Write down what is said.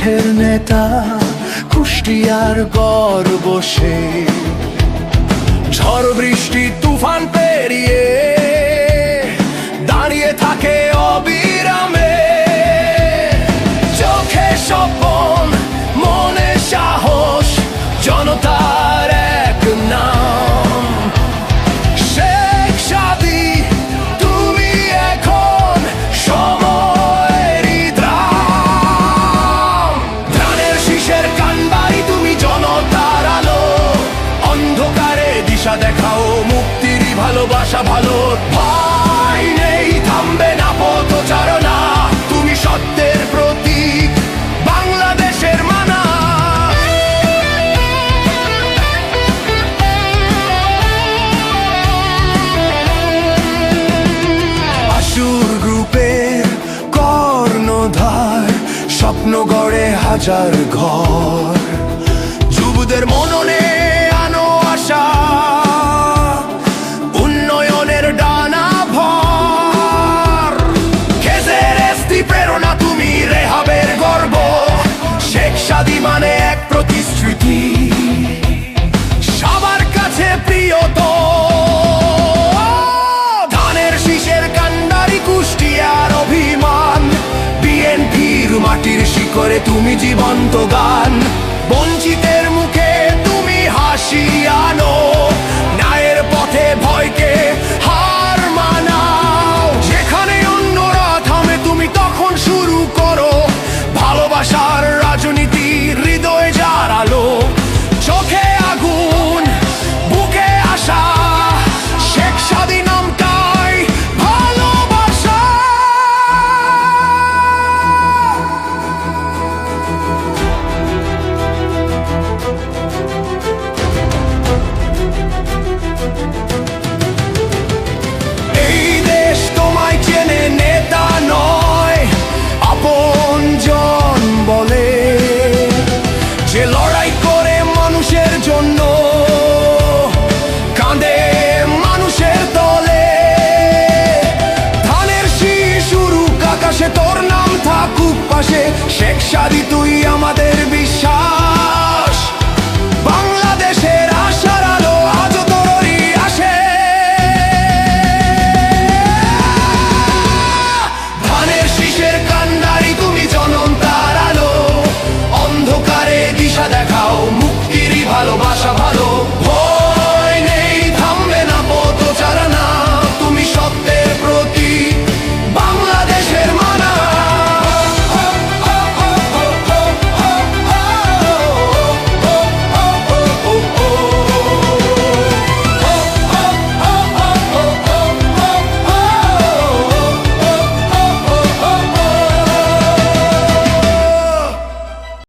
পথের নেতা, কুষ্টিয়ার গর্ব সে। ঝড় বৃষ্টি তুফান পেরিয়ে দাঁড়িয়ে থাকে অবিরামে। চোখে স্বপন, মনে সাহস, জনতার এক নাম শেখ সাদী। তুমি এখন সময়েরই দ্রাম, ধানের শীষের কানবাড়ি তুমি, জনতার আলো। অন্ধকারে দিশা দেখাও, মুক্তিরই ভালোবাসা ভালো। ভয় নেই, থামবে না পথচারণা, তুমি সত্যের প্রতীক, বাংলাদেশের মানা। আসুর গ্রুপের কর্ণধার, স্বপ্ন গড়ে হাজার ঘর। যুবদের মননে আনো আশা, উন্নয়নের ডানা ভর। খেজের এসতি প্রেরণা তুমি, রেহাবের গর্ব। শেখ সাদী মানে এক প্রতিশ্রুতি, সবার কাছে প্রিয় তো। ধানের শীষের কান্ডারি, কুষ্টিয়ার অভিমান। বিএনপির মাটির শিকড়ে তুমি জীবন্ত গান।